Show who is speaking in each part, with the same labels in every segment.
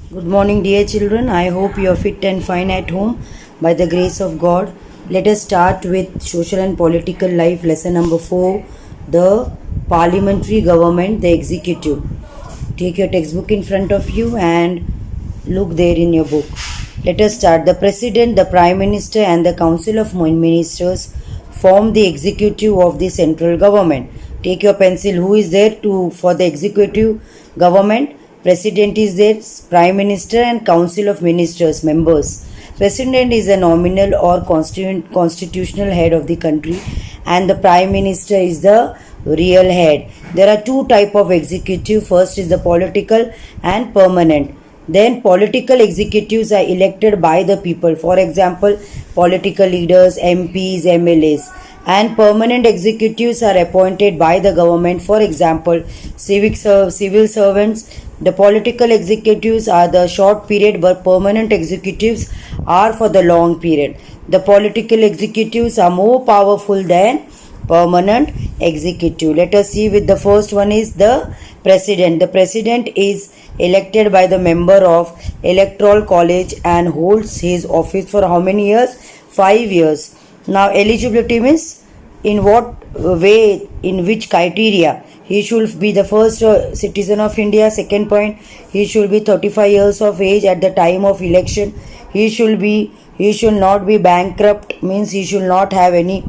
Speaker 1: Good morning, dear children. I hope you are fit and fine at home by the grace of God. Let us start with social and political life, lesson number 4, the parliamentary government, the executive. Take your textbook in front of you and look there in your book. Let us start. The president, the prime minister, and the council of ministers form the executive of the central government. Take your pencil. Who is there to for the executive government? President is there, prime minister, and council of ministers members. President is a nominal or constitutional head of the country, and the prime minister is the real head. There are two type of executive. First is the political and permanent. Then political executives are elected by the people. For example, political leaders, MPs, MLAs. And permanent executives are appointed by the government. For example, civil servants. The political executives are the short period, but permanent executives are for the long period. The political executives are more powerful than permanent executive. Let us see with the first one is the president. The president is elected by the member of electoral college and holds his office for how many years? 5 years. Now eligibility means in what way, in which criteria. He should be the first citizen of India. Second point, he should be 35 years of age at the time of election. He should not be bankrupt, means he should not have any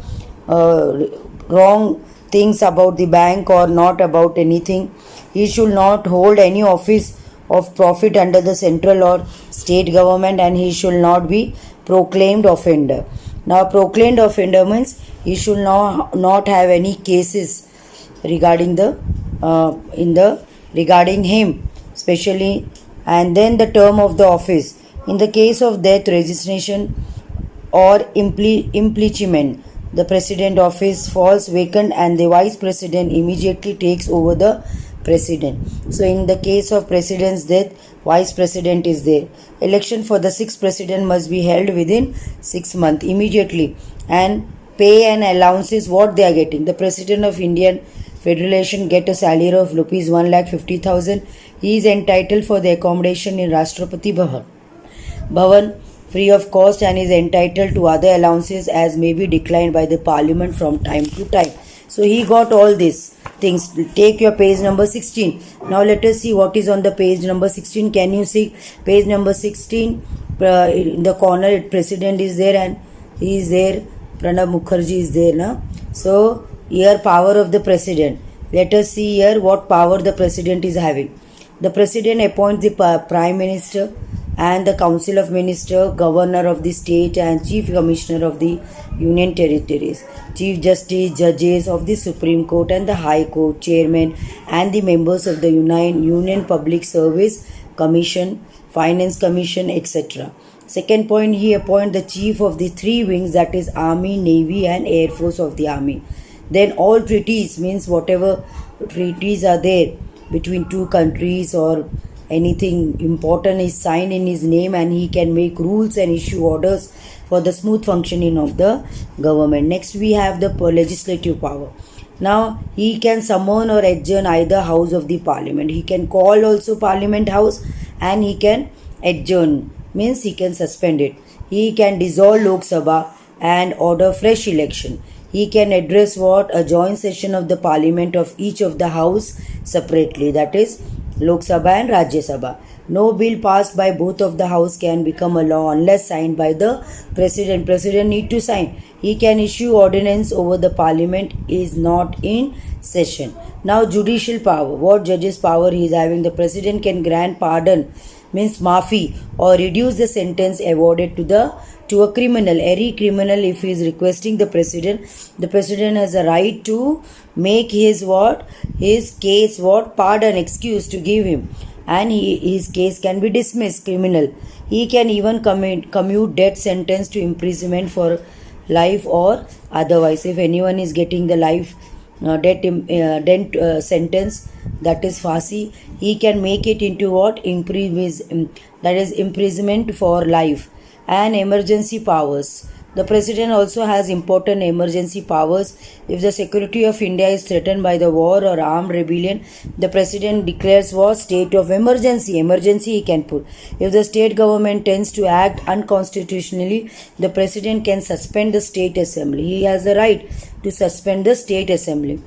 Speaker 1: wrong things about the bank or not about anything. He should not hold any office of profit under the central or state government, and he should not be proclaimed offender. Now proclaimed offender means he should not have any cases regarding regarding him especially. And then the term of the office. In the case of death, resignation or impeachment, the president office falls vacant and the vice president immediately takes over the president. So in the case of president's death, vice president is there. Election for the sixth president must be held within 6 months immediately. And pay and allowances, what they are getting. The president of Indian Federation get a salary of rupees 1,50,000. He is entitled for the accommodation in Rashtrapati Bhavan free of cost, and is entitled to other allowances as may be declined by the parliament from time to time. So he got all these things. Take your page number 16. Now let us see what is on the page number 16. Can you see page number 16? In the corner, president is there and he is there. Pranab Mukherjee is there. Na? So here power of the president. Let us see here what power the president is having. The president appoints the prime minister and the council of ministers, governor of the state and chief commissioner of the union territories, chief justice, judges of the Supreme Court and the High Court, chairman and the members of the Union Public Service Commission, Finance Commission, etc. Second point, he appoints the chief of the three wings, that is Army, Navy and Air Force of the Army. Then all treaties, means whatever treaties are there between two countries or anything important is signed in his name, and he can make rules and issue orders for the smooth functioning of the government. Next we have the legislative power. Now he can summon or adjourn either house of the parliament. He can call also parliament house, and he can adjourn, means he can suspend it. He can dissolve Lok Sabha and order fresh election. He can address a joint session of the parliament of each of the house separately, that is Lok Sabha and Rajya Sabha. No bill passed by both of the house can become a law unless signed by the president. President need to sign. He can issue ordinance over the parliament is not in session. Now judicial power. What judges power he is having? The president can grant pardon, means maafi, or reduce the sentence awarded to a criminal. Any criminal, if he is requesting the president has a right to make his case pardon, excuse to give him, and his case can be dismissed. Criminal, he can even commute death sentence to imprisonment for life or otherwise. If anyone is getting the life death sentence, that is Fasi, he can make it into that is imprisonment for life. And emergency powers. The president also has important emergency powers. If the security of India is threatened by the war or armed rebellion, the president declares war, state of emergency. Emergency he can put. If the state government tends to act unconstitutionally, the president can suspend the state assembly. He has the right to suspend the state assembly.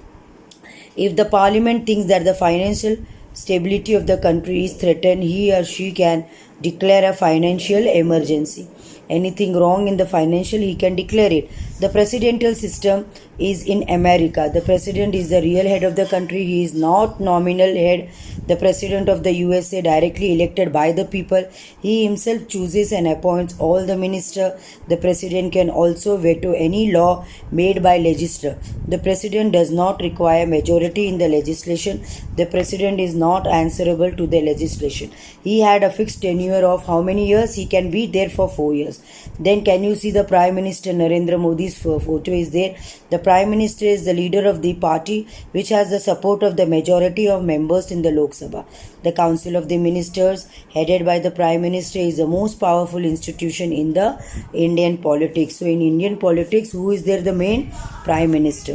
Speaker 1: If the parliament thinks that the financial stability of the country is threatened, he or she can declare a financial emergency. Anything wrong in the financial, he can declare it. The presidential system is in America. The president is the real head of the country. He is not nominal head. The president of the USA directly elected by the people. He himself chooses and appoints all the ministers. The president can also veto any law made by legislature. The president does not require majority in the legislation. The president is not answerable to the legislation. He had a fixed tenure of how many years? He can be there for 4 years. Then can you see the Prime Minister Narendra Modi's photo is there. The Prime Minister is the leader of the party which has the support of the majority of members in the Lok Sabha. The Council of the Ministers headed by the Prime Minister is the most powerful institution in the Indian politics. So in Indian politics, who is there the main? Prime Minister.